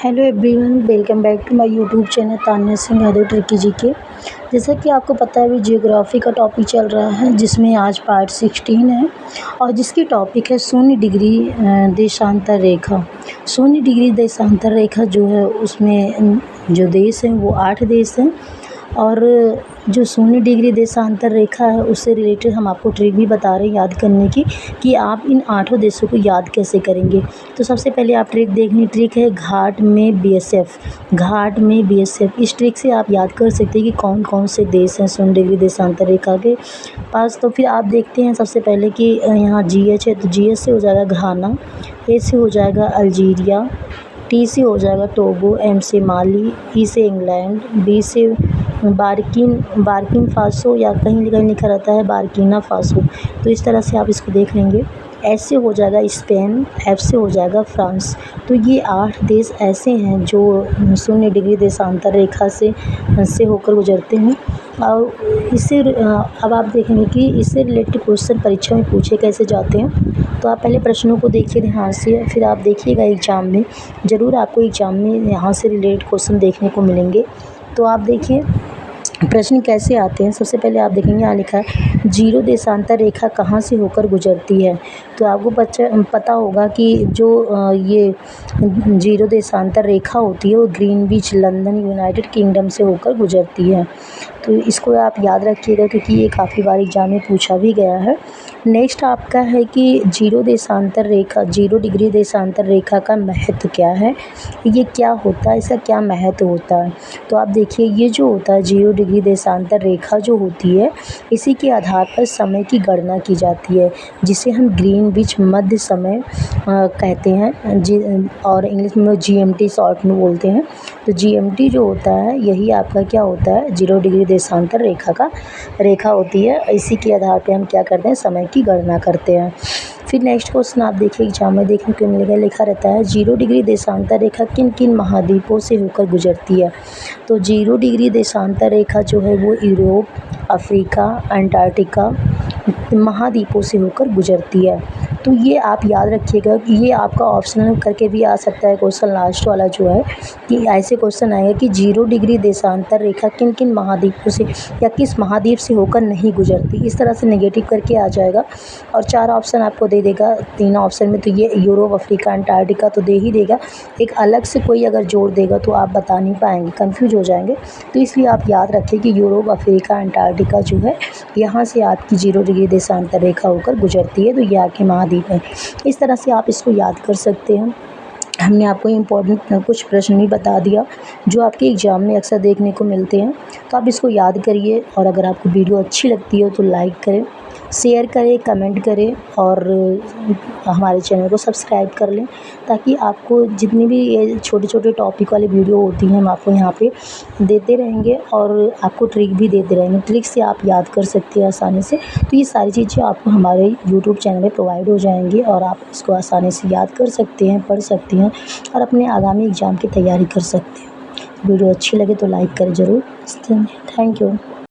Hello everyone, welcome back to my YouTube channel Tanya Singh Yadav tricky G K. जैसा कि आपको पता है अभी जियोग्राफी का टॉपिक चल रहा है, जिसमें आज पार्ट 16 है और जिसकी टॉपिक है शून्य डिग्री देशांतर रेखा। शून्य डिग्री देशांतर रेखा जो है उसमें जो देश हैं वो 8 देश हैं और जो शून्य डिग्री देशांतर रेखा है उससे रिलेटेड हम आपको ट्रिक भी बता रहे हैं याद करने की कि आप इन 8 देशों को याद कैसे करेंगे। तो सबसे पहले आप ट्रिक देखनी, ट्रिक है घाट में बीएसएफ। घाट में बीएसएफ, इस ट्रिक से आप याद कर सकते हैं कि कौन कौन से देश हैं शून्य डिग्री देशांतर रेखा के पास। तो फिर आप देखते हैं सबसे पहले कि यहाँ जीएच है, तो जीएच से हो जाएगा घाना, ए से हो जाएगा अल्जीरिया, टी से हो जाएगा टोगो, एम से माली, ई से इंग्लैंड, बी से बार्किन फासो या कहीं कहीं लिखा रहता है बार्किना फासो। तो इस तरह से आप इसको देख लेंगे। एस से हो जाएगा स्पेन, एफ से हो जाएगा फ्रांस। तो ये 8 देश ऐसे हैं जो शून्य डिग्री देशांतर रेखा से होकर गुजरते हैं। और इससे अब आप देखेंगे कि इससे रिलेटेड क्वेश्चन परीक्षा में पूछे कैसे जाते हैं। तो आप पहले प्रश्नों को देखिए ध्यान से, फिर आप देखिएगा एग्ज़ाम में, ज़रूर आपको एग्ज़ाम में यहाँ से रिलेटेड क्वेश्चन देखने को मिलेंगे। तो आप देखिए प्रश्न कैसे आते हैं। सबसे पहले आप देखेंगे यहाँ लिखा है जीरो देशांतर रेखा कहाँ से होकर गुजरती है। तो आपको पता होगा कि जो ये जीरो देशांतर रेखा होती है वो ग्रीनविच लंदन यूनाइटेड किंगडम से होकर गुजरती है। तो इसको आप याद रखिएगा क्योंकि ये काफ़ी बार एग्जाम में पूछा भी गया है। नेक्स्ट आपका है कि जीरो डिग्री देशांतर रेखा का महत्व क्या है, ये क्या होता है, इसका क्या महत्व होता है। तो आप देखिए ये जो होता है जीरो डिग्री देशांतर रेखा जो होती है इसी के आधार पर समय की गणना की जाती है, जिसे हम ग्रीनविच मध्य समय कहते हैं और इंग्लिश में जीएमटी शॉर्ट में बोलते हैं। तो जीएमटी जो होता है यही आपका क्या होता है, जीरो डिग्री देशांतर रेखा होती है। इसी के आधार पे हम क्या करते हैं, समय की गणना करते हैं। फिर नेक्स्ट क्वेश्चन आप देखिए एग्जाम में देखने को मिलेगा, लिखा रहता है जीरो डिग्री देशांतर रेखा किन किन महाद्वीपों से होकर गुजरती है। तो जीरो डिग्री देशांतर रेखा जो है वो यूरोप, अफ्रीका, अंटार्कटिका महाद्वीपों से होकर गुजरती है। तो ये आप याद रखिएगा कि ये आपका ऑप्शनल करके भी आ सकता है क्वेश्चन, लास्ट वाला जो है कि ऐसे क्वेश्चन आएगा कि जीरो डिग्री देशांतर रेखा किन किन महाद्वीपों से या किस महाद्वीप से होकर नहीं गुजरती, इस तरह से नेगेटिव करके आ जाएगा। और 4 ऑप्शन आपको दे देगा, 3 ऑप्शन में तो ये यूरोप, अफ्रीका, अंटार्कटिका तो दे ही देगा। एक अलग से कोई अगर जोड़ देगा तो आप बता नहीं पाएंगे, कन्फ्यूज हो जाएंगे। तो इसलिए आप याद रखें कि यूरोप, अफ्रीका, अंटार्कटिका जो है यहाँ से आपकी जीरो डिग्री देशांतर रेखा होकर गुजरती है। तो ये आपके महाद्वीप है। इस तरह से आप इसको याद कर सकते हैं। हमने आपको इम्पोर्टेंट कुछ प्रश्न भी बता दिया जो आपके एग्ज़ाम में अक्सर देखने को मिलते हैं। तो आप इसको याद करिए और अगर आपको वीडियो अच्छी लगती है तो लाइक करें, शेयर करें, कमेंट करें और हमारे चैनल को सब्सक्राइब कर लें ताकि आपको जितनी भी ये छोटे छोटे टॉपिक वाली वीडियो होती हैं हम आपको यहाँ पे देते रहेंगे और आपको ट्रिक भी देते रहेंगे। ट्रिक से आप याद कर सकते हैं आसानी से। तो ये सारी चीज़ें आपको हमारे यूट्यूब चैनल में प्रोवाइड हो जाएंगी और आप इसको आसानी से याद कर सकते हैं, पढ़ सकते हैं और अपने आगामी एग्ज़ाम की तैयारी कर सकते हैं। वीडियो अच्छी लगे तो लाइक करें ज़रूर। Thank you.